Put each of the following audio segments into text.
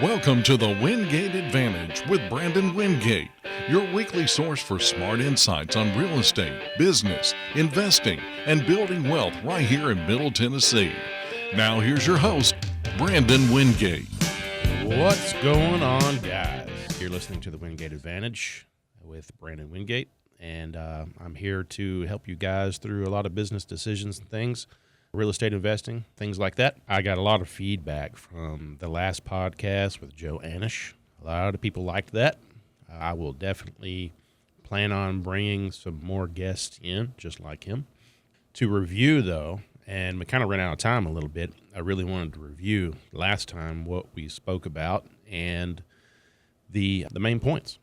Welcome to the Wingate Advantage with Brandon Wingate, your weekly source for smart insights on real estate, business, investing, and building wealth right here in Middle Tennessee. Now here's your host, Brandon Wingate. What's going on, guys? You're listening to the Wingate Advantage with Brandon Wingate, and I'm here to help you guys through a lot of business decisions and things. Real estate investing, things like that. I got a lot of feedback from the last podcast with Joe Anish. A lot of people liked that. I will definitely plan on bringing some more guests in, just like him. To review, though, and we kind of ran out of time a little bit, I really wanted to review last time what we spoke about and the main points.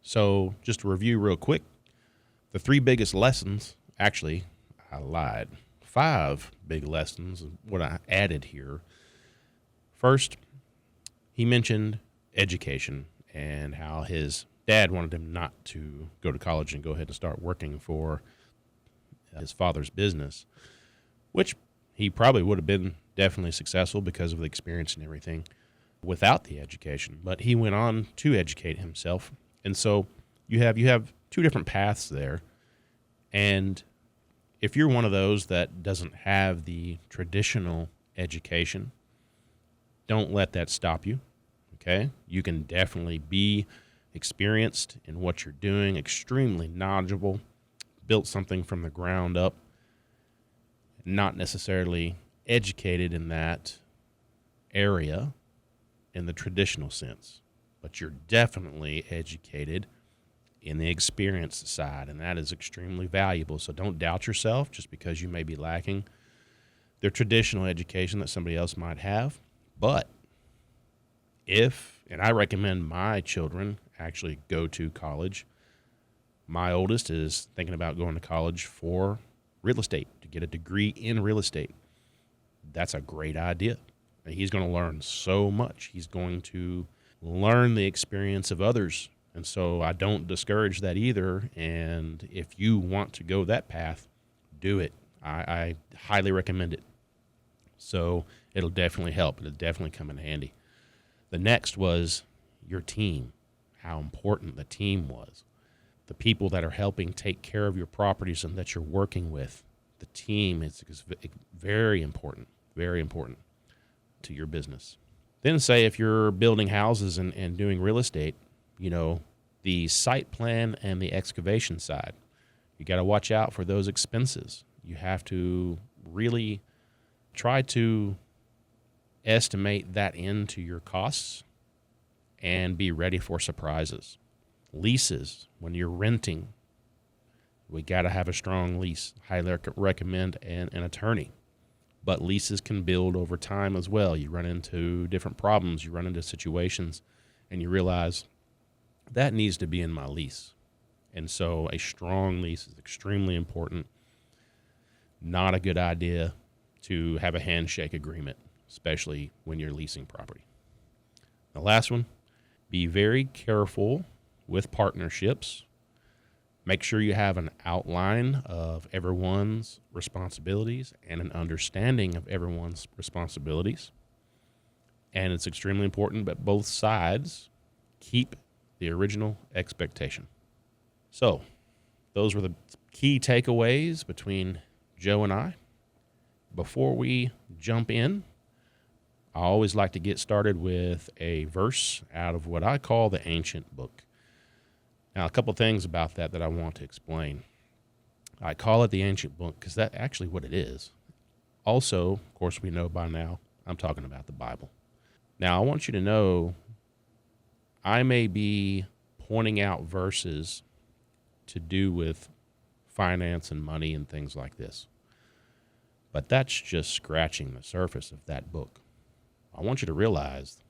So just to review real quick, the three biggest lessons, actually, I lied. 5 big lessons, what I added here. First, he mentioned education and how his dad wanted him not to go to college and go ahead and start working for his father's business, which he probably would have been definitely successful because of the experience and everything without the education. But he went on to educate himself. And so you have 2 different paths there. And if you're one of those that doesn't have the traditional education, don't let that stop you, okay? You can definitely be experienced in what you're doing, extremely knowledgeable, built something from the ground up, not necessarily educated in that area in the traditional sense, but you're definitely educated in the experience side, and that is extremely valuable. So don't doubt yourself just because you may be lacking the traditional education that somebody else might have. But and I recommend my children actually go to college. My oldest is thinking about going to college for real estate, to get a degree in real estate. That's a great idea. He's going to learn so much. He's going to learn the experience of others. And so I don't discourage that either. And if you want to go that path, do it. I highly recommend it. So it'll definitely help. It'll definitely come in handy. The next was your team, how important the team was. The people that are helping take care of your properties and that you're working with. The team is very important to your business. Then say if you're building houses and doing real estate, the site plan and the excavation side. You got to watch out for those expenses. You have to really try to estimate that into your costs and be ready for surprises. Leases, when you're renting, we got to have a strong lease. Highly recommend an attorney. But leases can build over time as well. You run into different problems. You run into situations and you realize that needs to be in my lease. And so a strong lease is extremely important. Not a good idea to have a handshake agreement, especially when you're leasing property. The last one, be very careful with partnerships. Make sure you have an outline of everyone's responsibilities and an understanding of everyone's responsibilities. And it's extremely important that both sides keep the original expectation. So those were the key takeaways between Joe and I. Before we jump in, I always like to get started with a verse out of what I call the ancient book. Now, a couple things about that I want to explain. I call it the ancient book because that's actually what it is. Also, of course, we know by now I'm talking about the Bible. Now, I want you to know I may be pointing out verses to do with finance and money and things like this, but that's just scratching the surface of that book. I want you to realize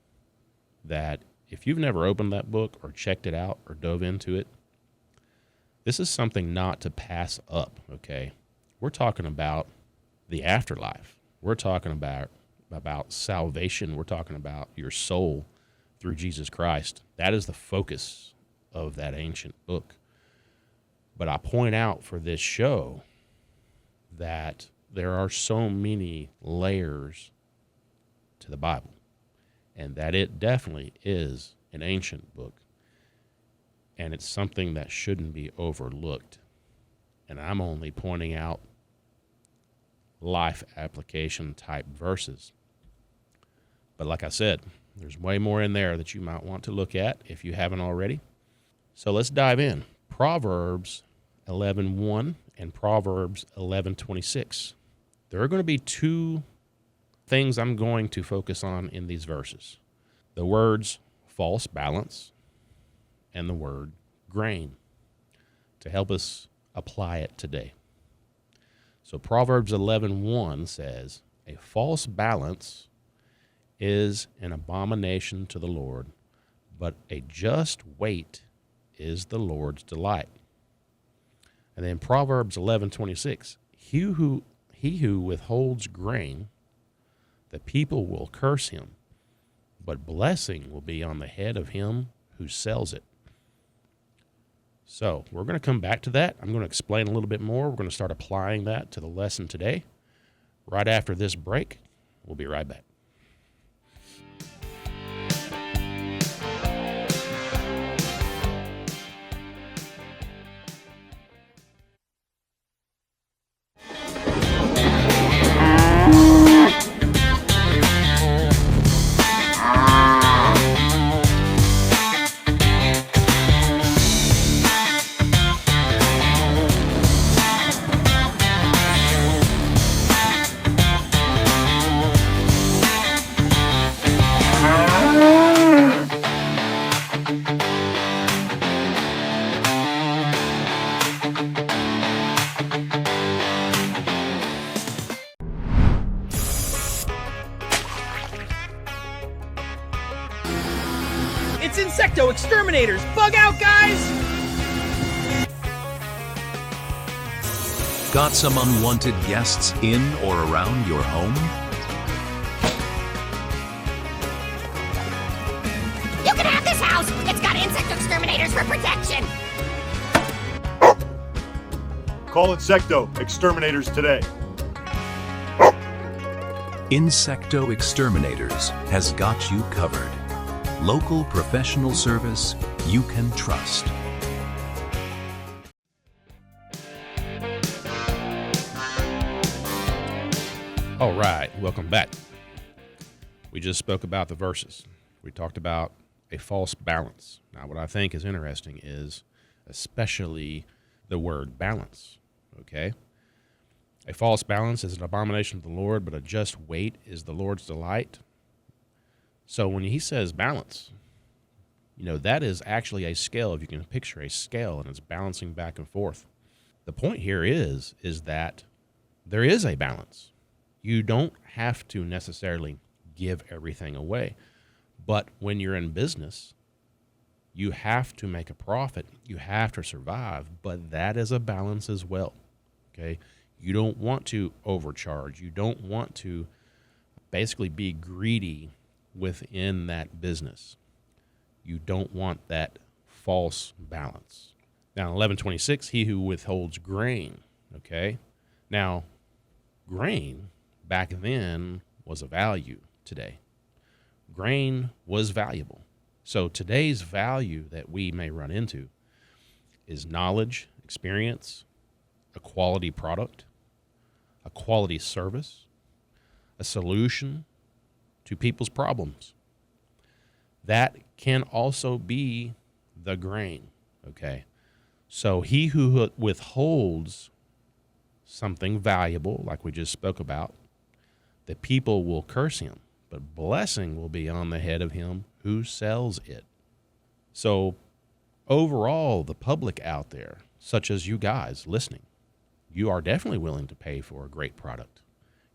that if you've never opened that book or checked it out or dove into it, this is something not to pass up, okay? We're talking about the afterlife. We're talking about salvation. We're talking about your soul through Jesus Christ. That is the focus of that ancient book. But I point out for this show that there are so many layers to the Bible. and that it definitely is an ancient book, and it's something that shouldn't be overlooked. And I'm only pointing out life application type verses. But like I said, there's way more in there that you might want to look at if you haven't already. So let's dive in. Proverbs 11:1 and Proverbs 11:26. There are going to be two things I'm going to focus on in these verses. The words false balance and the word grain, to help us apply it today. So Proverbs 11:1 says, "A false balance is an abomination to the Lord, but a just weight is the Lord's delight." And then Proverbs 11:26, he who withholds grain, the people will curse him, but blessing will be on the head of him who sells it. So we're going to come back to that. I'm going to explain a little bit more. We're going to start applying that to the lesson today. Right after this break, we'll be right back. It's Insecto Exterminators! Bug out, guys! Got some unwanted guests in or around your home? You can have this house! It's got Insecto Exterminators for protection! Call Insecto Exterminators today. Insecto Exterminators has got you covered. Local professional service you can trust. All right, welcome back. We just spoke about the verses. We talked about a false balance. Now, what I think is interesting is especially the word balance, okay? A false balance is an abomination to the Lord, but a just weight is the Lord's delight. So when he says balance, that is actually a scale. If you can picture a scale and it's balancing back and forth. The point here is that there is a balance. You don't have to necessarily give everything away. But when you're in business, you have to make a profit. You have to survive. But that is a balance as well, okay? You don't want to overcharge. You don't want to basically be greedy within that business. You don't want that false balance. Now, 11:26, he who withholds grain, okay? Now, grain back then was a value today. Grain was valuable. So today's value that we may run into is knowledge, experience, a quality product, a quality service, a solution to people's problems. That can also be the grain, okay? So he who withholds something valuable, like we just spoke about, the people will curse him, but blessing will be on the head of him who sells it. So overall, the public out there, such as you guys listening, you are definitely willing to pay for a great product.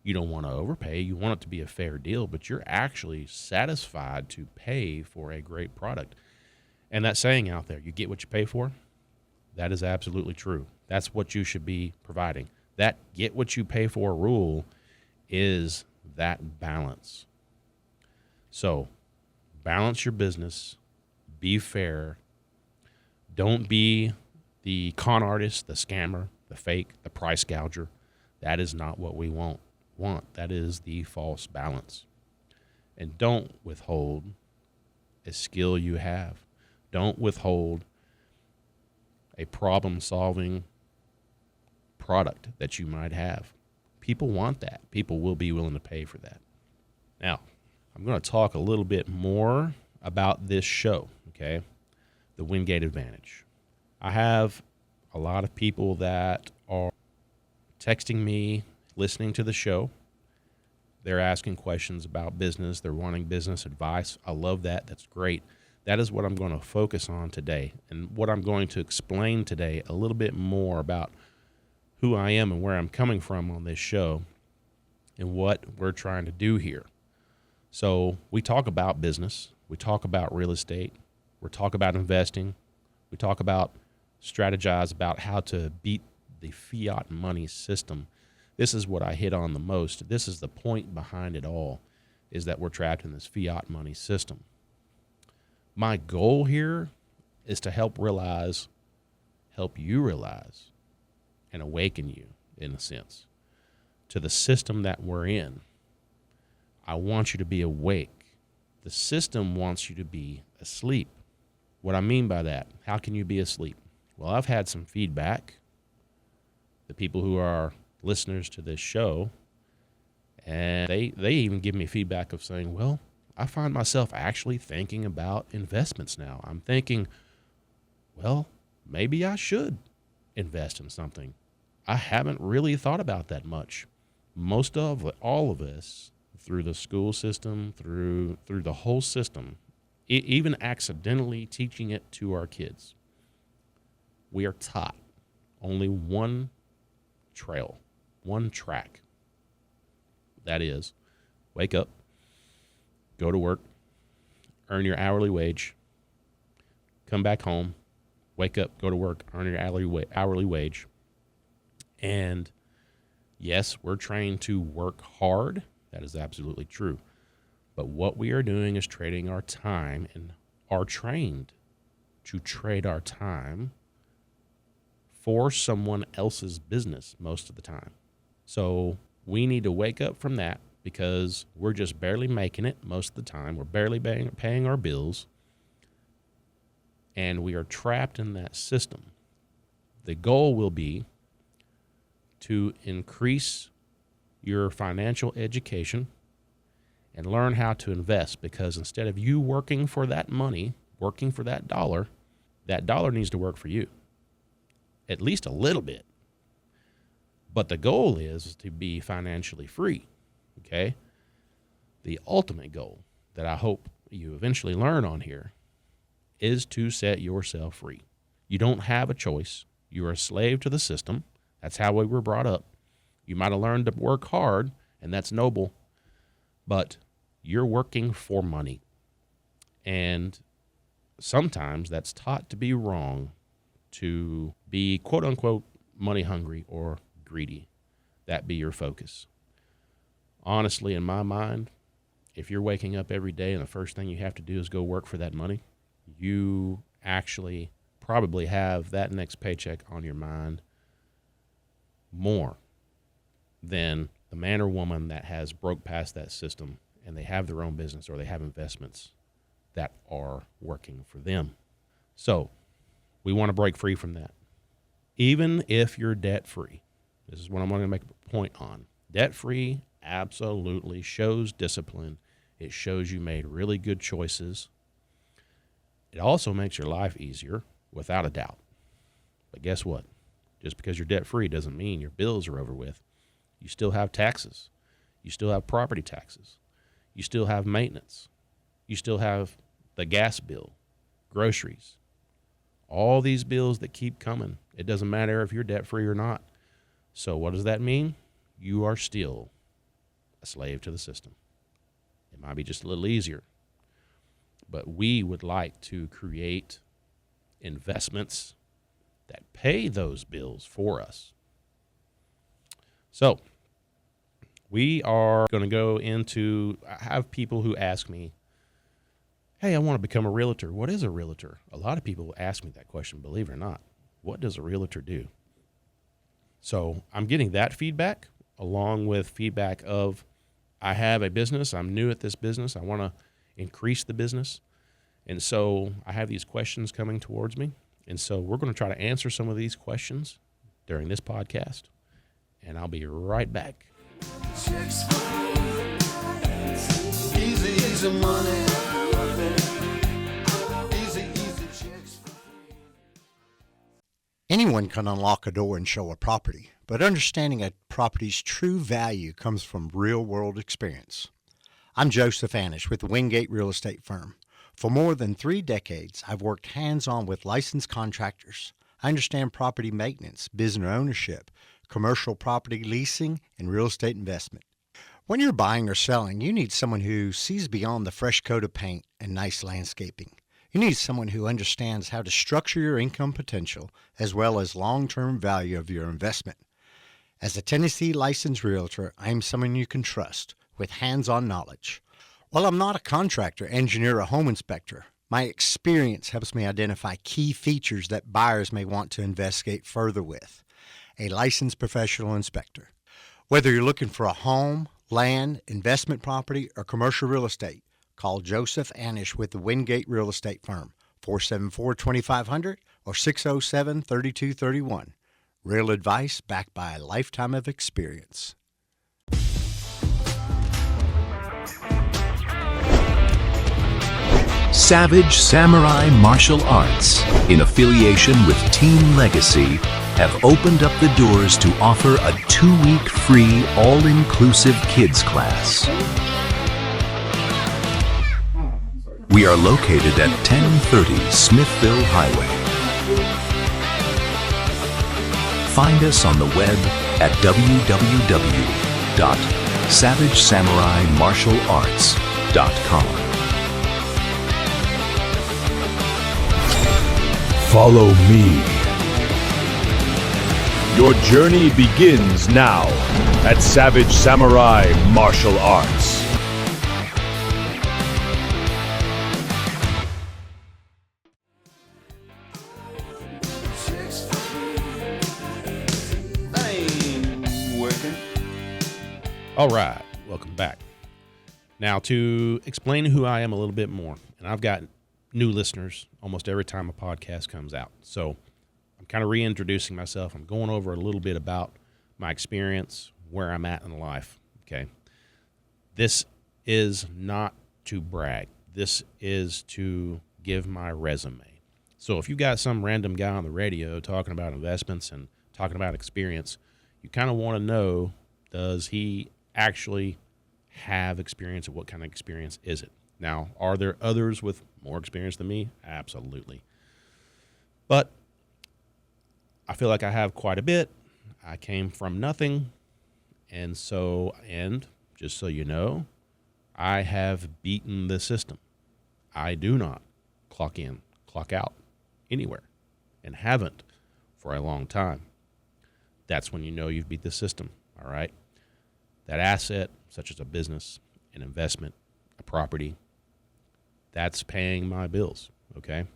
You don't want to overpay. You want it to be a fair deal, but you're actually satisfied to pay for a great product. And that saying out there, you get what you pay for, that is absolutely true. That's what you should be providing. That get what you pay for rule is that balance. So balance your business, be fair. Don't be the con artist, the scammer, the fake, the price gouger. That is not what we want. That is the false balance. And don't withhold a skill you have. Don't withhold a problem-solving product that you might have. People want that. People will be willing to pay for that. Now, I'm going to talk a little bit more about this show, okay? The Wingate Advantage. I have a lot of people that are texting me, listening to the show. They're asking questions about business. They're wanting business advice. I love that. That's great. That is what I'm going to focus on today, and what I'm going to explain today a little bit more about who I am and where I'm coming from on this show and what we're trying to do here. So we talk about business. We talk about real estate. We talk about investing. We talk about strategize about how to beat the fiat money system. This is what I hit on the most. This is the point behind it all, is that we're trapped in this fiat money system. My goal here is to help you realize and awaken you, in a sense, to the system that we're in. I want you to be awake. The system wants you to be asleep. What I mean by that, how can you be asleep? Well, I've had some feedback. The people who are listeners to this show, and they even give me feedback of saying, well, I find myself actually thinking about investments now. I'm thinking, well, maybe I should invest in something. I haven't really thought about that much. All of us, through the school system, through the whole system, even accidentally teaching it to our kids, we are taught only one track. That is, wake up, go to work, earn your hourly wage, come back home, wake up, go to work, earn your hourly wage. And yes, we're trained to work hard. That is absolutely true. But what we are doing is trading our time, and are trained to trade our time for someone else's business most of the time. So we need to wake up from that, because we're just barely making it most of the time. We're barely paying our bills, and we are trapped in that system. The goal will be to increase your financial education and learn how to invest, because instead of you working for that money, working for that dollar needs to work for you, at least a little bit. But the goal is to be financially free. Okay? The ultimate goal that I hope you eventually learn on here is to set yourself free. You don't have a choice. You're a slave to the system. That's how we were brought up. You might have learned to work hard, and that's noble, but you're working for money. And sometimes that's taught to be wrong, to be quote unquote money hungry or greedy. That be your focus. Honestly, in my mind, if you're waking up every day and the first thing you have to do is go work for that money, you actually probably have that next paycheck on your mind more than the man or woman that has broke past that system and they have their own business or they have investments that are working for them. So we want to break free from that. Even if you're debt-free, this is what I'm going to make a point on. Debt-free absolutely shows discipline. It shows you made really good choices. It also makes your life easier, without a doubt. But guess what? Just because you're debt-free doesn't mean your bills are over with. You still have taxes. You still have property taxes. You still have maintenance. You still have the gas bill, groceries, all these bills that keep coming. It doesn't matter if you're debt-free or not. So what does that mean? You are still a slave to the system. It might be just a little easier, but we would like to create investments that pay those bills for us. So we are going to go into, I have people who ask me, hey, I want to become a realtor. What is a realtor? A lot of people ask me that question, believe it or not. What does a realtor do? So I'm getting that feedback along with feedback of I have a business. I'm new at this business. I want to increase the business. And so I have these questions coming towards me. And so we're going to try to answer some of these questions during this podcast. And I'll be right back. Easy, easy money. Anyone can unlock a door and show a property, but understanding a property's true value comes from real-world experience. I'm Joseph Anish with the Wingate Real Estate Firm. For more than 3 decades, I've worked hands-on with licensed contractors. I understand property maintenance, business ownership, commercial property leasing, and real estate investment. When you're buying or selling, you need someone who sees beyond the fresh coat of paint and nice landscaping. You need someone who understands how to structure your income potential as well as long-term value of your investment. As a Tennessee licensed realtor, I am someone you can trust with hands-on knowledge. While I'm not a contractor, engineer, or home inspector, my experience helps me identify key features that buyers may want to investigate further with. A licensed professional inspector. Whether you're looking for a home, land, investment property, or commercial real estate, call Joseph Anish with the Wingate Real Estate Firm, 474-2500 or 607-3231. Real advice backed by a lifetime of experience. Savage Samurai Martial Arts, in affiliation with Team Legacy, have opened up the doors to offer a 2-week free all-inclusive kids class. We are located at 1030 Smithville Highway. Find us on the web at www.savagesamuraimartialarts.com. Follow me. Your journey begins now at Savage Samurai Martial Arts. All right, welcome back. Now, to explain who I am a little bit more, and I've got new listeners almost every time a podcast comes out. So I'm kind of reintroducing myself. I'm going over a little bit about my experience, where I'm at in life, okay? This is not to brag. This is to give my resume. So if you got some random guy on the radio talking about investments and talking about experience, you kind of want to know, does he actually have experience, and what kind of experience is it? Now, are there others with more experience than me? Absolutely. But I feel like I have quite a bit. I came from nothing. And just so you know, I have beaten the system. I do not clock in, clock out anywhere, and haven't for a long time. That's when you know you've beat the system, all right? That asset, such as a business, an investment, a property, that's paying my bills, okay?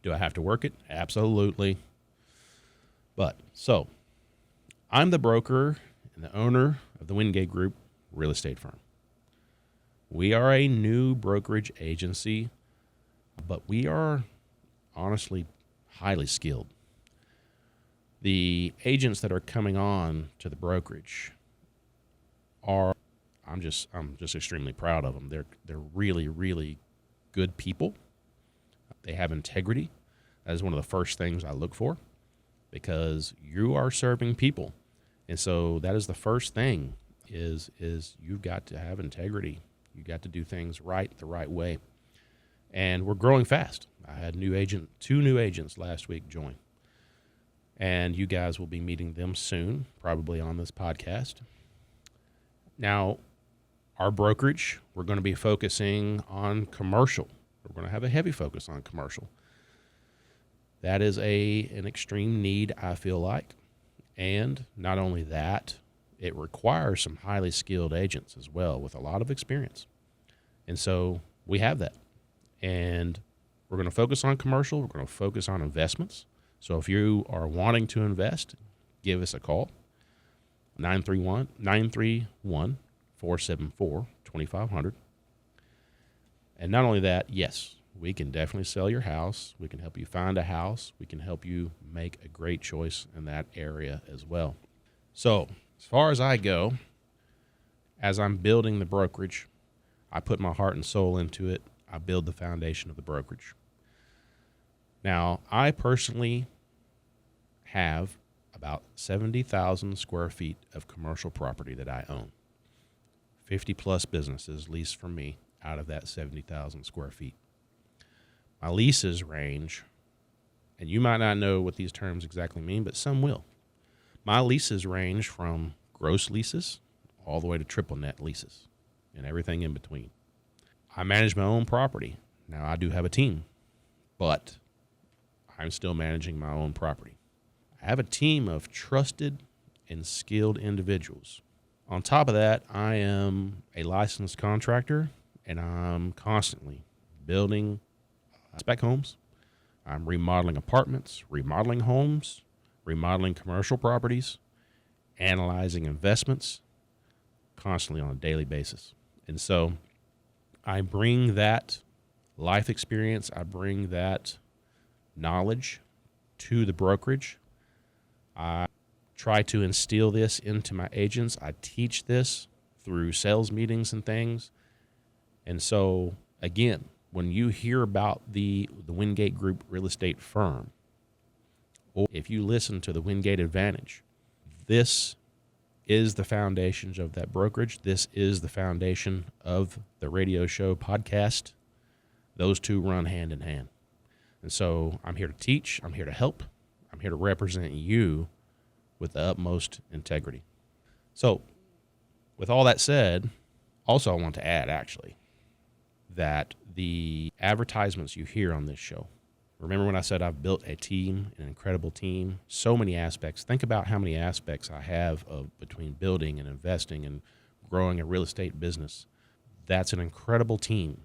Do I have to work it? Absolutely. But, so, I'm the broker and the owner of the Wingate Group real estate firm. We are a new brokerage agency, but we are honestly highly skilled. The agents that are coming on to the brokerage I'm just extremely proud of them. They're really, really good people. They have integrity. That is one of the first things I look for, because you are serving people. And so that is the first thing is you've got to have integrity. You got to do things right the right way. And we're growing fast. I had 2 new agents last week join. And you guys will be meeting them soon, probably on this podcast. Now, our brokerage, we're going to be focusing on commercial. We're going to have a heavy focus on commercial. That is an extreme need, I feel like. And not only that, it requires some highly skilled agents as well with a lot of experience. And so we have that. And we're going to focus on commercial. We're going to focus on investments. So if you are wanting to invest, give us a call. 931 474-2500. And not only that, yes, we can definitely sell your house. We can help you find a house. We can help you make a great choice in that area as well. So as far as I go, as I'm building the brokerage, I put my heart and soul into it. I build the foundation of the brokerage. Now, I personally have about 70,000 square feet of commercial property that I own. 50 plus businesses leased from me out of that 70,000 square feet. My leases range, and you might not know what these terms exactly mean, but some will. My leases range from gross leases all the way to triple net leases and everything in between. I manage my own property. Now, I do have a team, but I'm still managing my own property. I have a team of trusted and skilled individuals. On top of that, I am a licensed contractor, and I'm constantly building spec homes. I'm remodeling apartments, remodeling homes, remodeling commercial properties, analyzing investments constantly on a daily basis. And so I bring that life experience, I bring that knowledge to the brokerage. I try to instill this into my agents. I teach this through sales meetings and things. And so, again, when you hear about the Wingate Group real estate firm, or if you listen to the Wingate Advantage, this is the foundations of that brokerage. This is the foundation of the radio show podcast. Those two run hand in hand. And so I'm here to teach. I'm here to help. I'm here to represent you with the utmost integrity. So with all that said, also I want to add, actually, that the advertisements you hear on this show, remember when I said I've built a team, an incredible team, so many aspects. Think about how many aspects I have of between building and investing and growing a real estate business. That's an incredible team.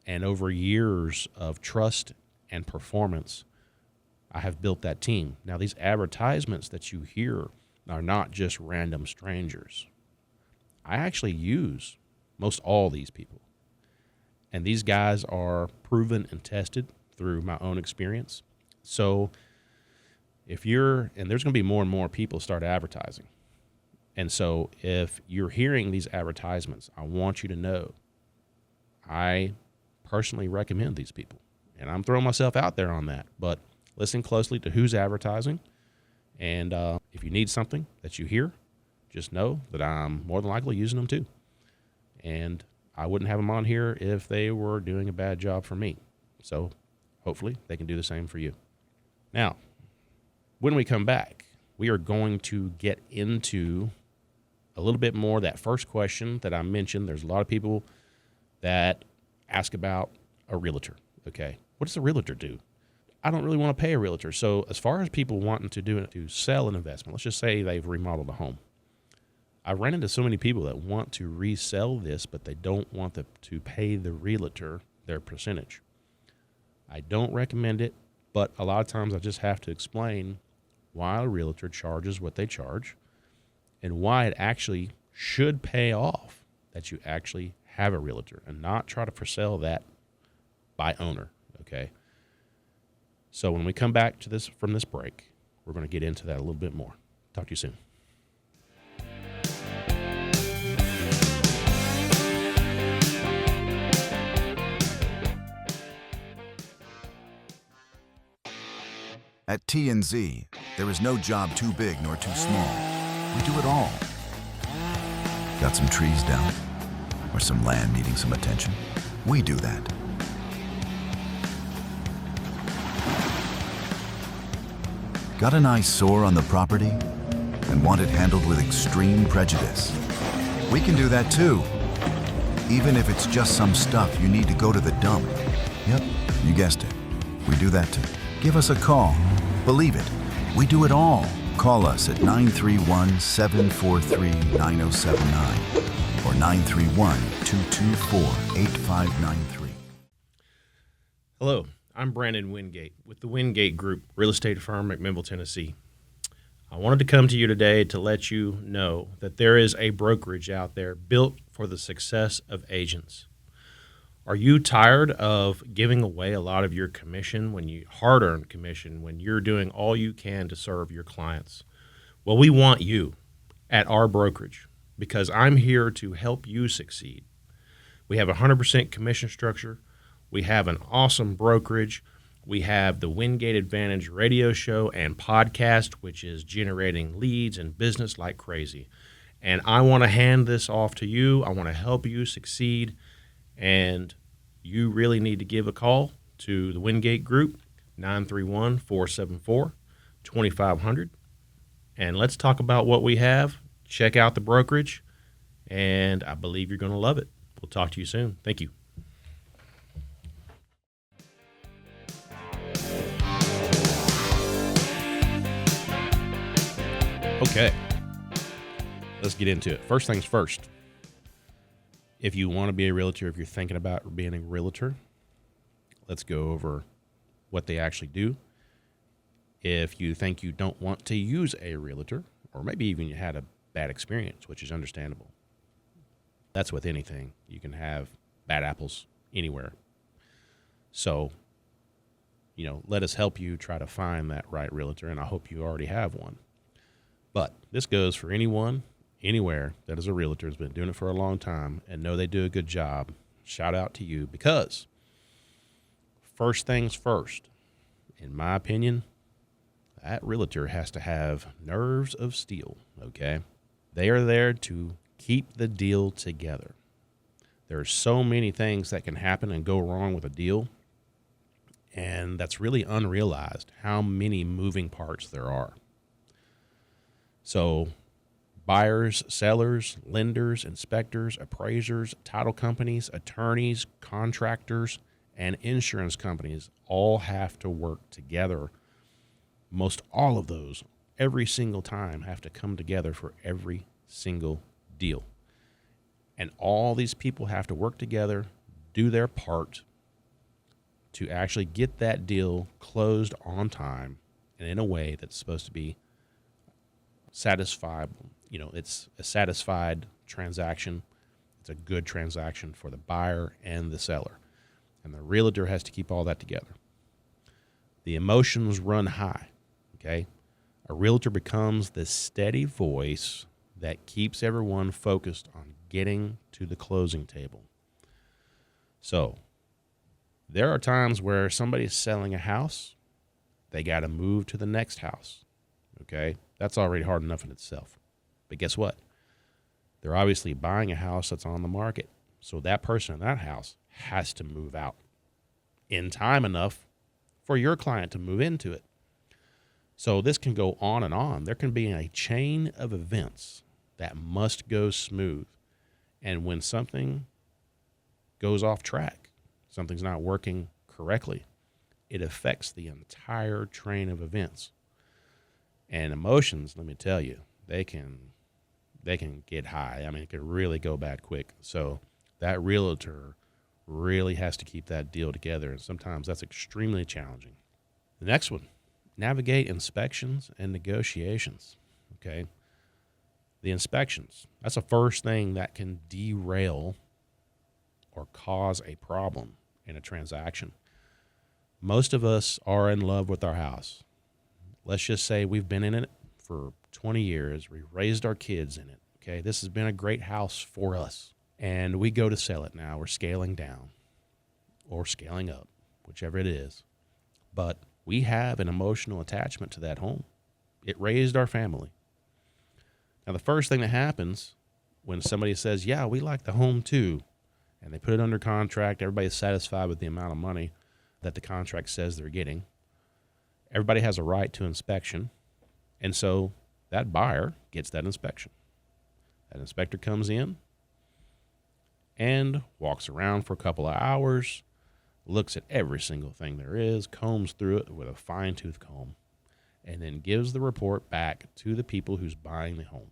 And over years of trust and performance, I have built that team. Now, these advertisements that you hear are not just random strangers. I actually use most all these people. And these guys are proven and tested through my own experience. So if you're, and there's going to be more and more people start advertising. And so if you're hearing these advertisements, I want you to know I personally recommend these people. And I'm throwing myself out there on that. But listen closely to who's advertising. And if you need something that you hear, just know that I'm more than likely using them too. And I wouldn't have them on here if they were doing a bad job for me. So hopefully they can do the same for you. Now, when we come back, we are going to get into a little bit more that first question that I mentioned. There's a lot of people that ask about a realtor. Okay, what does a realtor do? I don't really want to pay a realtor. So as far as people wanting to do it to sell an investment, let's just say they've remodeled a home. I've run into so many people that want to resell this, but they don't want to pay the realtor their percentage. I don't recommend it, but a lot of times I just have to explain why a realtor charges what they charge and why it actually should pay off that you actually have a realtor and not try to sell that by owner, okay? So when we come back to this from this break, we're going to get into that a little bit more. Talk to you soon. At T&Z, there is no job too big nor too small. We do it all. Got some trees down? Or some land needing some attention? We do that. Got an eyesore on the property and want it handled with extreme prejudice? We can do that too. Even if it's just some stuff you need to go to the dump. Yep, you guessed it. We do that too. Give us a call. Believe it, we do it all. Call us at 931-743-9079 or 931-224-8593. Hello, I'm Brandon Wingate with the Wingate Group real estate firm, McMinnville, Tennessee. I wanted to come to you today to let you know that there is a brokerage out there built for the success of agents. Are you tired of giving away a lot of your commission, hard-earned commission, when you're doing all you can to serve your clients? Well, we want you at our brokerage because I'm here to help you succeed. We have a 100% commission structure. We have an awesome brokerage. We have the Wingate Advantage radio show and podcast, which is generating leads and business like crazy. And I want to hand this off to you. I want to help you succeed. And you really need to give a call to the Wingate Group, 931-474-2500. And let's talk about what we have. Check out the brokerage. And I believe you're going to love it. We'll talk to you soon. Thank you. Okay, let's get into it. First things first, if you want to be a realtor, if you're thinking about being a realtor, let's go over what they actually do. If you think you don't want to use a realtor, or maybe even you had a bad experience, which is understandable. That's with anything. You can have bad apples anywhere. So, let us help you try to find that right realtor, and I hope you already have one. But this goes for anyone, anywhere that is a realtor, has been doing it for a long time and know they do a good job. Shout out to you, because first things first, in my opinion, that realtor has to have nerves of steel, okay? They are there to keep the deal together. There are so many things that can happen and go wrong with a deal, and that's really unrealized how many moving parts there are. So buyers, sellers, lenders, inspectors, appraisers, title companies, attorneys, contractors, and insurance companies all have to work together. Most all of those, every single time, have to come together for every single deal. And all these people have to work together, do their part to actually get that deal closed on time and in a way that's supposed to be satisfiable. It's a satisfied transaction. It's a good transaction for the buyer and the seller. And the realtor has to keep all that together. The emotions run high, okay? A realtor becomes the steady voice that keeps everyone focused on getting to the closing table. So there are times where somebody's selling a house, they got to move to the next house, okay? That's already hard enough in itself. But guess what? They're obviously buying a house that's on the market. So that person in that house has to move out in time enough for your client to move into it. So this can go on and on. There can be a chain of events that must go smooth. And when something goes off track, something's not working correctly, it affects the entire train of events. And emotions, let me tell you, they can get high. I mean, it can really go bad quick. So that realtor really has to keep that deal together, and sometimes that's extremely challenging. The next one, navigate inspections and negotiations, okay? The inspections, that's the first thing that can derail or cause a problem in a transaction. Most of us are in love with our house. Let's just say we've been in it for 20 years. We've raised our kids in it. Okay, this has been a great house for us. And we go to sell it now. We're scaling down or scaling up, whichever it is. But we have an emotional attachment to that home. It raised our family. Now, the first thing that happens when somebody says, yeah, we like the home too, and they put it under contract, everybody's satisfied with the amount of money that the contract says they're getting. Everybody has a right to inspection, and so that buyer gets that inspection. That inspector comes in and walks around for a couple of hours, looks at every single thing there is, combs through it with a fine-tooth comb, and then gives the report back to the people who's buying the home.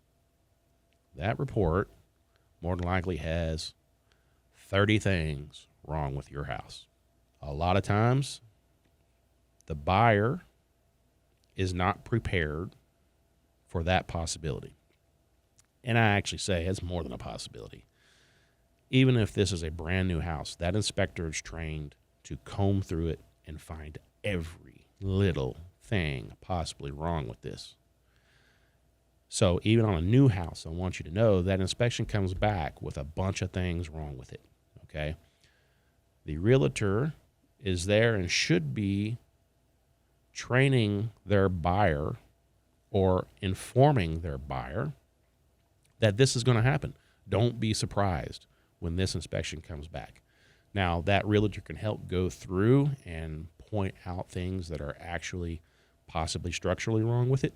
That report more than likely has 30 things wrong with your house. A lot of times, the buyer is not prepared for that possibility. And I actually say it's more than a possibility. Even if this is a brand new house, that inspector is trained to comb through it and find every little thing possibly wrong with this. So even on a new house, I want you to know that inspection comes back with a bunch of things wrong with it, okay? The realtor is there and should be training their buyer or informing their buyer that this is going to happen. Don't be surprised when this inspection comes back. Now, that realtor can help go through and point out things that are actually possibly structurally wrong with it,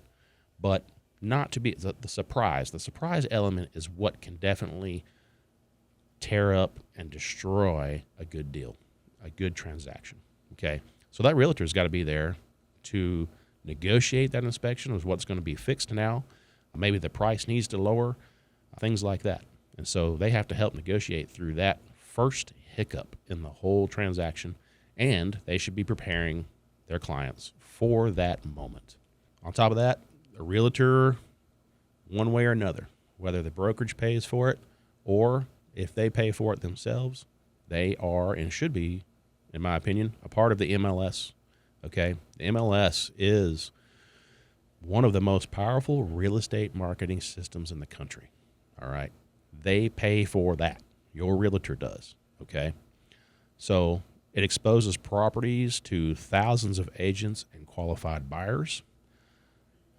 but not to be the surprise. The surprise element is what can definitely tear up and destroy a good deal, a good transaction, okay? So that realtor's got to be there to negotiate that inspection of what's going to be fixed now. Maybe the price needs to lower, things like that. And so they have to help negotiate through that first hiccup in the whole transaction, and they should be preparing their clients for that moment. On top of that, the realtor, one way or another, whether the brokerage pays for it or if they pay for it themselves, they are and should be, in my opinion, a part of the MLS. Okay, the MLS is one of the most powerful real estate marketing systems in the country. All right, they pay for that. Your realtor does. Okay, so it exposes properties to thousands of agents and qualified buyers.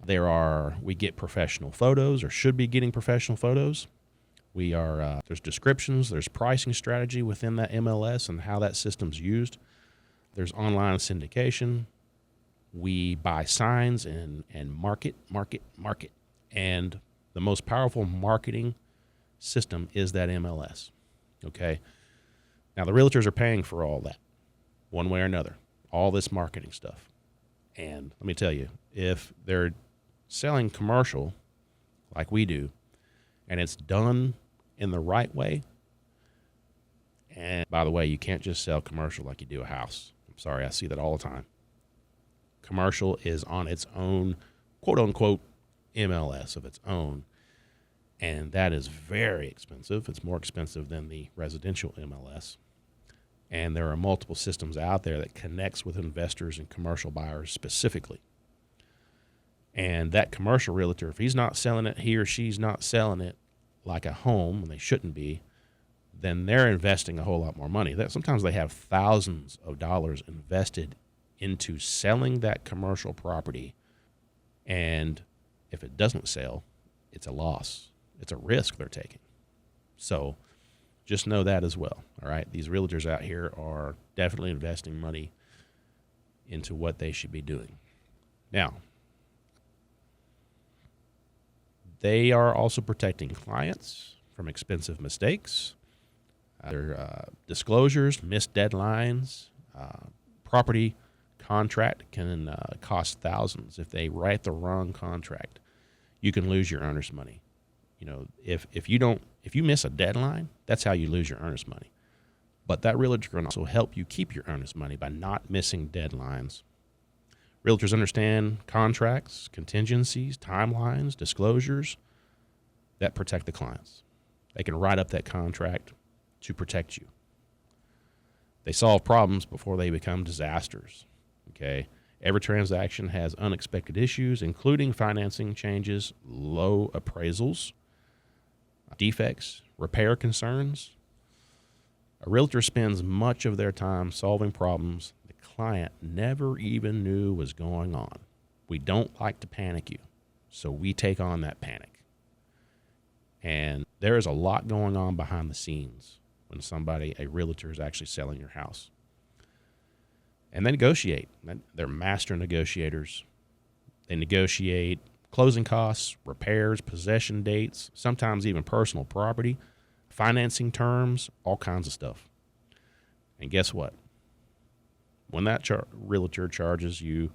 We get professional photos, or should be getting professional photos. There's descriptions, there's pricing strategy within that MLS and how that system's used. There's online syndication. We buy signs and market. And the most powerful marketing system is that MLS. Okay. Now the realtors are paying for all that, one way or another, all this marketing stuff. And let me tell you, if they're selling commercial like we do, and it's done in the right way, and by the way, you can't just sell commercial like you do a house. I'm sorry, I see that all the time. Commercial is on its own, quote unquote, MLS of its own, and that is very expensive. It's more expensive than the residential MLS. And there are multiple systems out there that connects with investors and commercial buyers specifically. And that commercial realtor, if he's not selling it, he or she's not selling it like a home, and they shouldn't be, then they're investing a whole lot more money. Sometimes they have thousands of dollars invested into selling that commercial property. And if it doesn't sell, it's a loss. It's a risk they're taking. So just know that as well. All right. These realtors out here are definitely investing money into what they should be doing. Now, they are also protecting clients from expensive mistakes, their disclosures, missed deadlines. Property contract can cost thousands. If they write the wrong contract, you can lose your earnest money. You know, if you miss a deadline, that's how you lose your earnest money. But that realtor can also help you keep your earnest money by not missing deadlines. Realtors understand contracts, contingencies, timelines, disclosures that protect the clients. They can write up that contract to protect you. They solve problems before they become disasters. Okay? Every transaction has unexpected issues, including financing changes, low appraisals, defects, repair concerns. A realtor spends much of their time solving problems the client never even knew was going on. We don't like to panic you, so we take on that panic. And there is a lot going on behind the scenes when a realtor is actually selling your house. And they negotiate. They're master negotiators. They negotiate closing costs, repairs, possession dates, sometimes even personal property, financing terms, all kinds of stuff. And guess what? When that realtor charges you,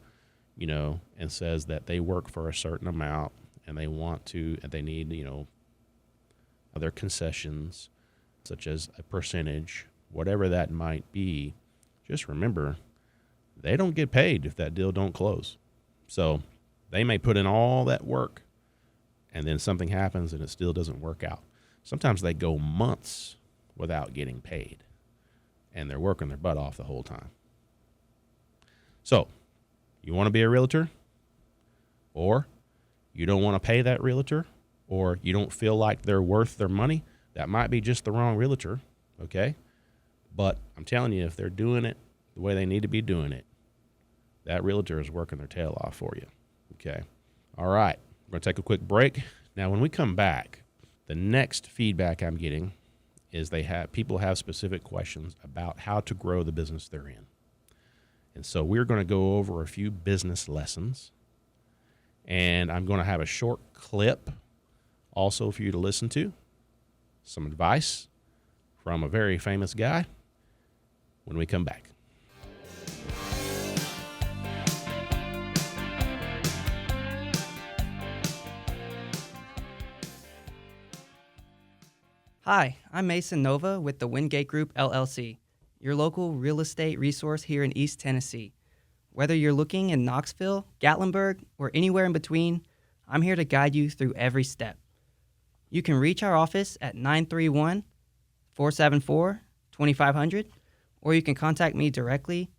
and says that they work for a certain amount and they need, other concessions, such as a percentage, whatever that might be, just remember, they don't get paid if that deal don't close. So they may put in all that work and then something happens and it still doesn't work out. Sometimes they go months without getting paid, and they're working their butt off the whole time. So, you want to be a realtor, or you don't want to pay that realtor, or you don't feel like they're worth their money, that might be just the wrong realtor, okay? But I'm telling you, if they're doing it the way they need to be doing it, that realtor is working their tail off for you, okay? All right, we're going to take a quick break. Now, when we come back, the next feedback I'm getting is people have specific questions about how to grow the business they're in. And so we're going to go over a few business lessons, and I'm going to have a short clip also for you to listen to, some advice from a very famous guy when we come back. Hi, I'm Mason Nova with the Wingate Group, LLC, your local real estate resource here in East Tennessee. Whether you're looking in Knoxville, Gatlinburg, or anywhere in between, I'm here to guide you through every step. You can reach our office at 931-474-2500, or you can contact me directly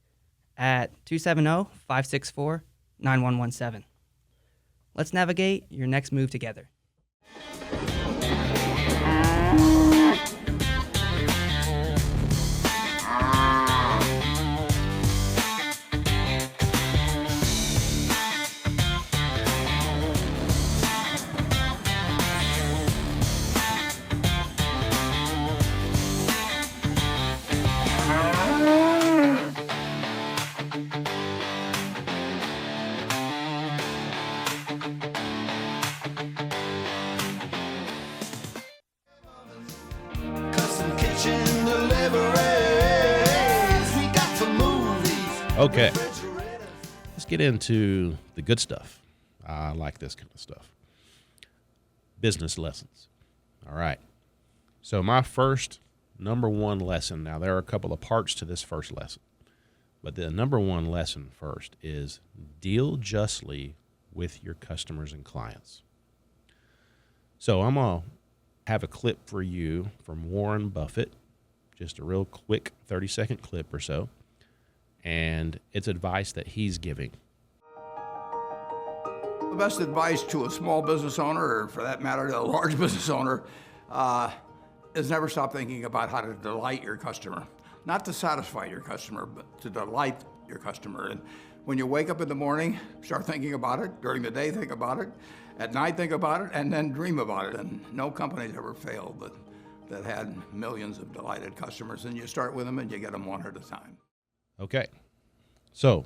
at 270-564-9117. Let's navigate your next move together. Okay, let's get into the good stuff. I like this kind of stuff. Business lessons. All right. So my number one lesson, now there are a couple of parts to this first lesson, but the number one lesson first is deal justly with your customers and clients. So I'm going to have a clip for you from Warren Buffett, just a real quick 30-second clip or so. And it's advice that he's giving. The best advice to a small business owner, or for that matter, to a large business owner, is never stop thinking about how to delight your customer. Not to satisfy your customer, but to delight your customer. And when you wake up in the morning, start thinking about it. During the day, think about it. At night, think about it, and then dream about it. And no company's ever failed that had millions of delighted customers. And you start with them and you get them one at a time. Okay, so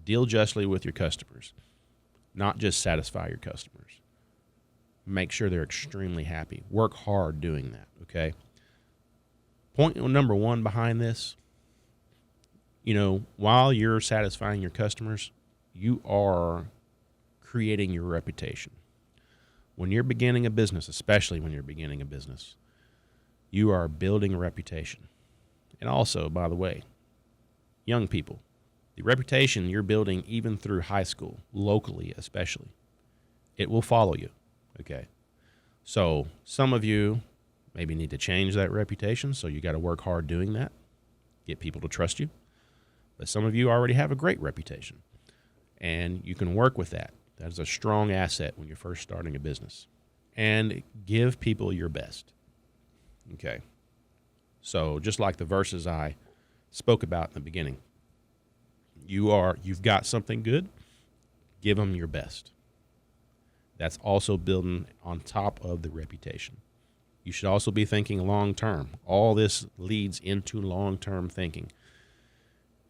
deal justly with your customers, not just satisfy your customers. Make sure they're extremely happy. Work hard doing that, okay? Point number one behind this, while you're satisfying your customers, you are creating your reputation. When you're beginning a business, especially when you're beginning a business, you are building a reputation. And also, by the way, young people, the reputation you're building even through high school, locally especially, it will follow you, okay? So some of you maybe need to change that reputation, so you got to work hard doing that, get people to trust you. But some of you already have a great reputation, and you can work with that. That is a strong asset when you're first starting a business. And give people your best, okay? So just like the verses I spoke about in the beginning. You've got something good, give them your best. That's also building on top of the reputation. You should also be thinking long term. All this leads into long-term thinking.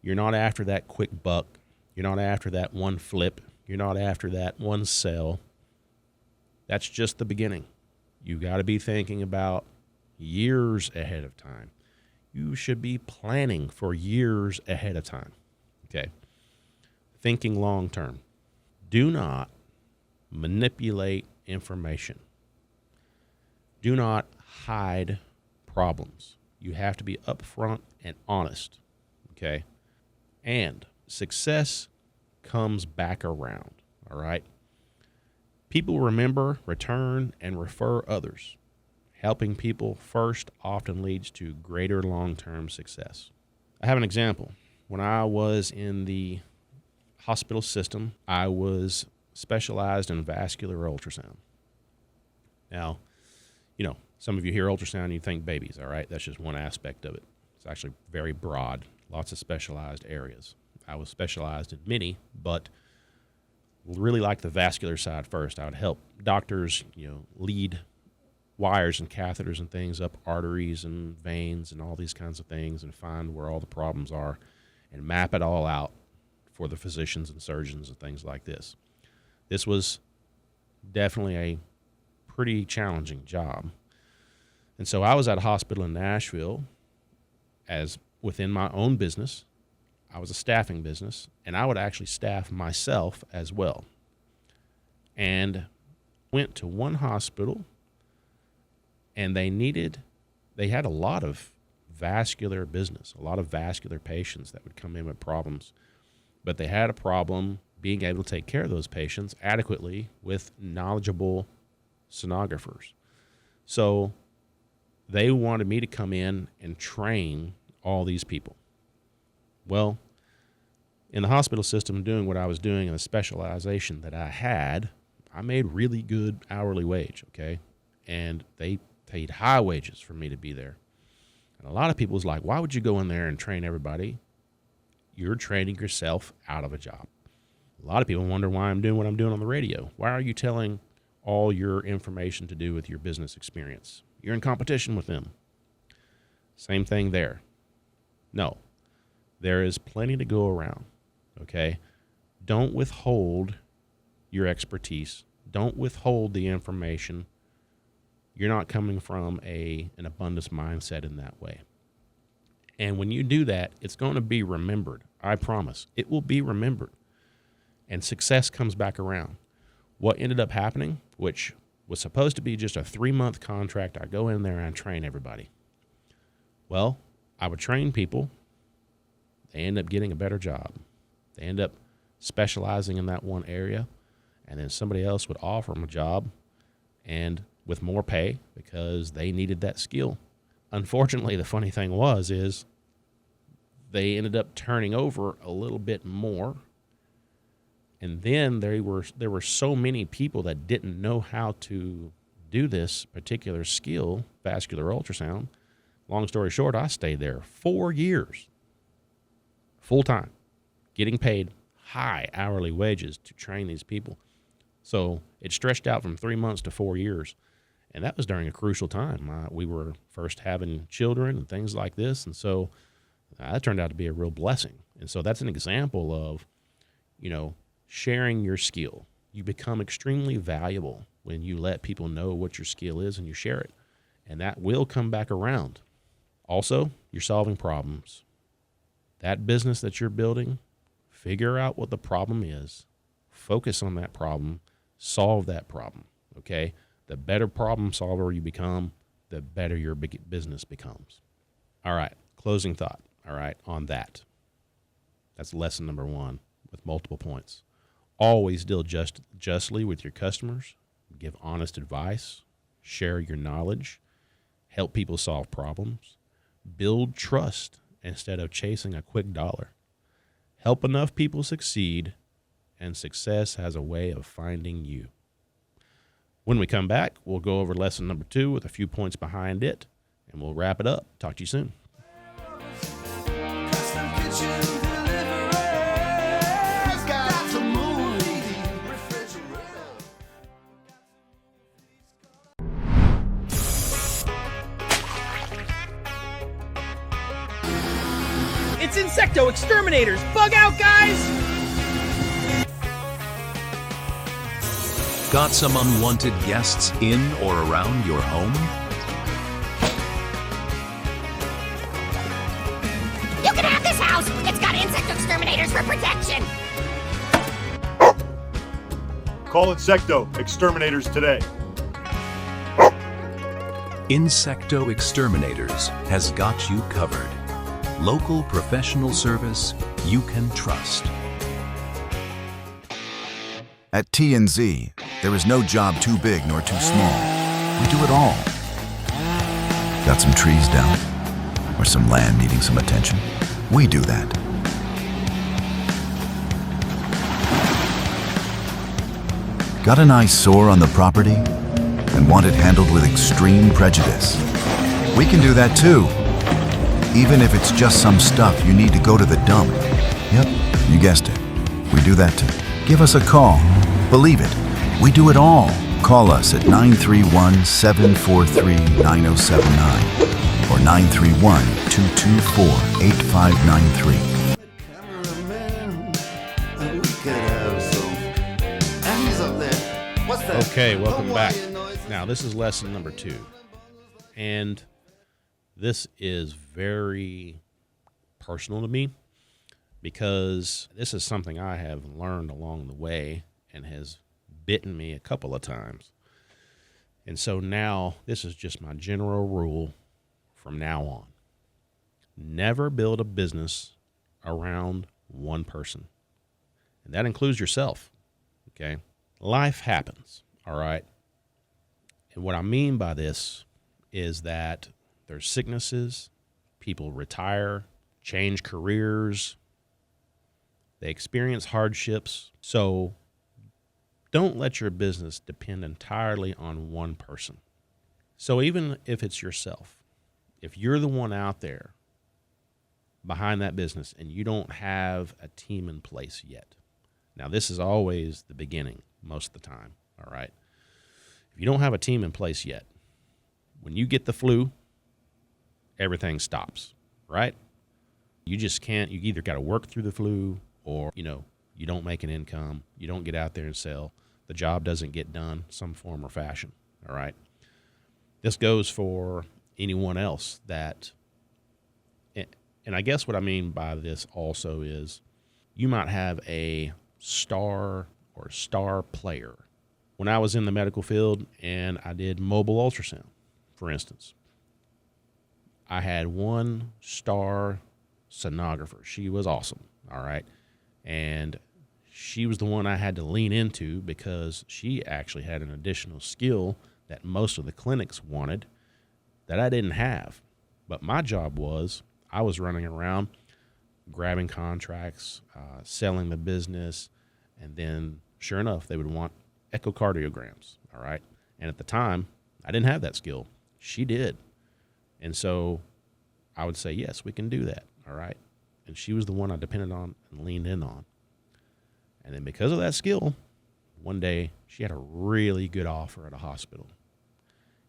You're not after that quick buck. You're not after that one flip. You're not after that one sell. That's just the beginning. You got to be thinking about years ahead of time. You should be planning for years ahead of time, okay? Thinking long term. Do not manipulate information. Do not hide problems. You have to be upfront and honest, okay? And success comes back around, all right? People remember, return, and refer others. Helping people first often leads to greater long-term success. I have an example. When I was in the hospital system, I was specialized in vascular ultrasound. Now, some of you hear ultrasound and you think babies, all right? That's just one aspect of it. It's actually very broad, lots of specialized areas. I was specialized in many, but really like the vascular side first. I would help doctors, lead wires and catheters and things up arteries and veins and all these kinds of things and find where all the problems are and map it all out for the physicians and surgeons and things like this. This was definitely a pretty challenging job. And so I was at a hospital in Nashville as within my own business. I was a staffing business, and I would actually staff myself as well. And went to one hospital, and they had a lot of vascular business, a lot of vascular patients that would come in with problems. But they had a problem being able to take care of those patients adequately with knowledgeable sonographers. So they wanted me to come in and train all these people. Well, in the hospital system, doing what I was doing in the specialization that I had, I made really good hourly wage, okay? And they paid high wages for me to be there. And a lot of people was like, why would you go in there and train everybody? You're training yourself out of a job. A lot of people wonder why I'm doing what I'm doing on the radio. Why are you telling all your information to do with your business experience? You're in competition with them. Same thing there. No, there is plenty to go around, okay? Don't withhold your expertise. Don't withhold the information. You're not coming from an abundance mindset in that way. And when you do that, it's going to be remembered. I promise. It will be remembered. And success comes back around. What ended up happening, which was supposed to be just a 3-month contract, I go in there and train everybody. Well, I would train people. They end up getting a better job. They end up specializing in that one area, and then somebody else would offer them a job and with more pay because they needed that skill. Unfortunately, the funny thing is they ended up turning over a little bit more, and then there were so many people that didn't know how to do this particular skill, vascular ultrasound. Long story short, I stayed there 4 years, full time, getting paid high hourly wages to train these people. So it stretched out from 3 months to 4 years. And that was during a crucial time. We were first having children and things like this. And so that turned out to be a real blessing. And so that's an example of, sharing your skill. You become extremely valuable when you let people know what your skill is and you share it. And that will come back around. Also, you're solving problems. That business that you're building, figure out what the problem is, focus on that problem, solve that problem, okay? The better problem solver you become, the better your business becomes. All right, closing thought, all right, on that. That's lesson number 1 with multiple points. Always deal justly with your customers, give honest advice, share your knowledge, help people solve problems, build trust instead of chasing a quick dollar. Help enough people succeed, and success has a way of finding you. When we come back, we'll go over lesson number 2 with a few points behind it, and we'll wrap it up. Talk to you soon. It's Insecto Exterminators! Bug out, guys! Got some unwanted guests in or around your home? You can have this house! It's got Insecto Exterminators for protection! Call Insecto Exterminators today. Insecto Exterminators has got you covered. Local professional service you can trust. At T&Z, There is no job too big nor too small. We do it all. Got some trees down? Or some land needing some attention? We do that. Got an eyesore on the property and want it handled with extreme prejudice? We can do that too. Even if it's just some stuff you need to go to the dump. Yep, you guessed it. We do that too. Give us a call. Believe it, we do it all. Call us at 931-743-9079 or 931-224-8593. Okay, welcome back. Now, this is lesson number 2. And this is very personal to me because this is something I have learned along the way and has bitten me a couple of times. And so now this is just my general rule from now on. Never build a business around one person. And that includes yourself, okay? Life happens, all right? And what I mean by this is that there's sicknesses, people retire, change careers, they experience hardships. So don't let your business depend entirely on one person. So even if it's yourself, if you're the one out there behind that business and you don't have a team in place yet, now this is always the beginning most of the time, all right? If you don't have a team in place yet, when you get the flu, everything stops, right? You just can't, you either got to work through the flu or, you don't make an income, you don't get out there and sell, the job doesn't get done some form or fashion, all right? This goes for anyone else that, and I guess what I mean by this also is you might have a star or star player. When I was in the medical field and I did mobile ultrasound, for instance, I had one star sonographer. She was awesome, all right? And she was the one I had to lean into because she actually had an additional skill that most of the clinics wanted that I didn't have. But my job was I was running around grabbing contracts, selling the business, and then sure enough, they would want echocardiograms, all right? And at the time, I didn't have that skill. She did. And so I would say, yes, we can do that, all right? And she was the one I depended on and leaned in on. And then because of that skill, one day she had a really good offer at a hospital.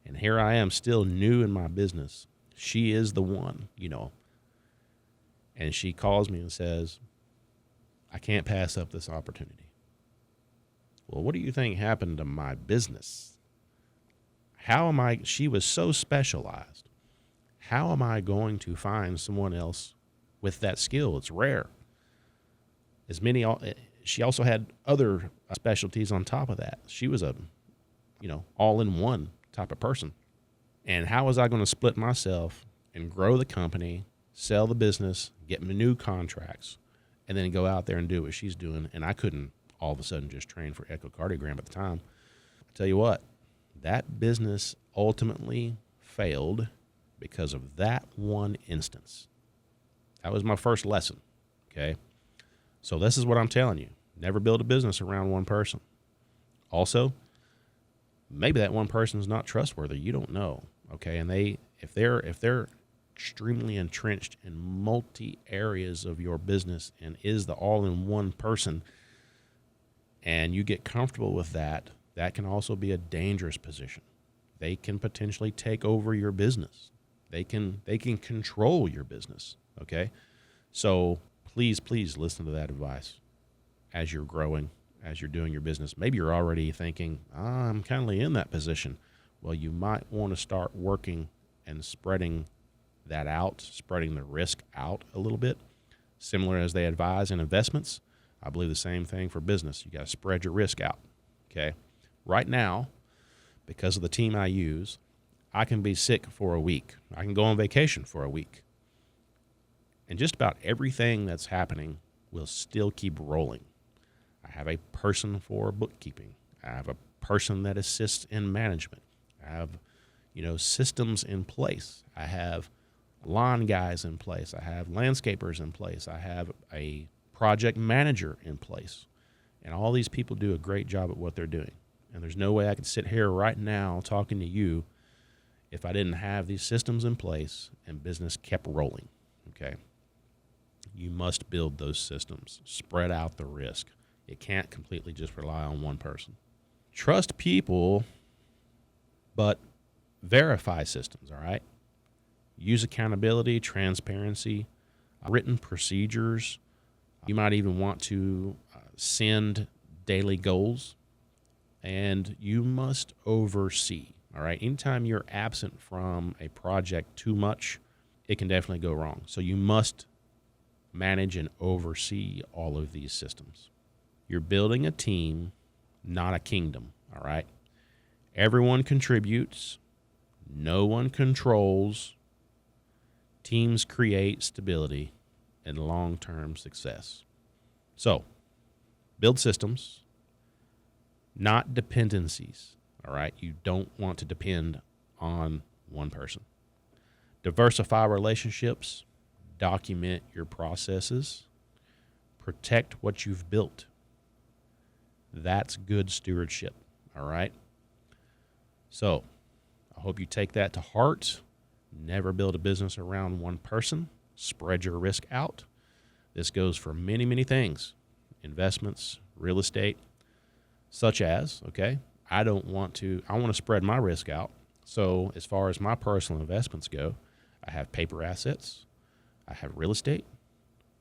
And here I am still new in my business. She is the one, And she calls me and says, I can't pass up this opportunity. Well, what do you think happened to my business? She was so specialized. How am I going to find someone else with that skill? It's rare. She also had other specialties on top of that. She was a, all-in-one type of person. And how was I going to split myself and grow the company, sell the business, get me new contracts, and then go out there and do what she's doing? And I couldn't all of a sudden just train for echocardiogram at the time. I tell you what, that business ultimately failed because of that one instance. That was my first lesson, okay? So this is what I'm telling you. Never build a business around one person. Also, maybe that one person is not trustworthy. You don't know, okay? And if they're extremely entrenched in multi areas of your business and is the all-in-one person, and you get comfortable with that, that can also be a dangerous position. They can potentially take over your business. They can control your business, okay? So please listen to that advice as you're growing, as you're doing your business. Maybe you're already thinking, I'm kind of in that position. Well, you might want to start working and spreading that out, spreading the risk out a little bit, similar as they advise in investments. I believe the same thing for business. You got to spread your risk out, okay? Right now, because of the team I use, I can be sick for a week. I can go on vacation for a week. And just about everything that's happening will still keep rolling. I have a person for bookkeeping. I have a person that assists in management. I have, systems in place. I have lawn guys in place. I have landscapers in place. I have a project manager in place. And all these people do a great job at what they're doing. And there's no way I could sit here right now talking to you if I didn't have these systems in place and business kept rolling, okay? You must build those systems. Spread out the risk. You can't completely just rely on one person. Trust people, but verify systems, all right? Use accountability, transparency, written procedures. You might even want to send daily goals, and you must oversee, all right? Anytime you're absent from a project too much, it can definitely go wrong. So you must manage and oversee all of these systems. You're building a team, not a kingdom, all right? Everyone contributes. No one controls. Teams create stability and long-term success. So, build systems, not dependencies, all right? You don't want to depend on one person. Diversify relationships, document your processes, protect what you've built. That's good stewardship, all right? So, I hope you take that to heart. Never build a business around one person. Spread your risk out. This goes for many, many things. Investments, real estate, such as, okay, I want to spread my risk out. So as far as my personal investments go, I have paper assets, I have real estate,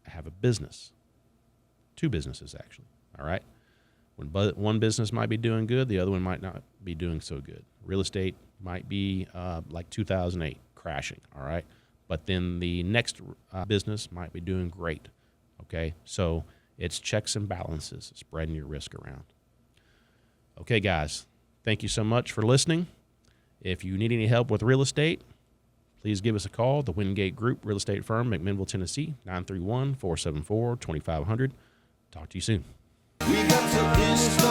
I have a business. 2 businesses, actually, all right? When one business might be doing good, the other one might not be doing so good. Real estate might be like 2008, crashing, all right? But then the next business might be doing great, okay? So it's checks and balances, spreading your risk around. Okay, guys, thank you so much for listening. If you need any help with real estate, please give us a call. The Wingate Group Real Estate Firm, McMinnville, Tennessee, 931-474-2500. Talk to you soon. We got to install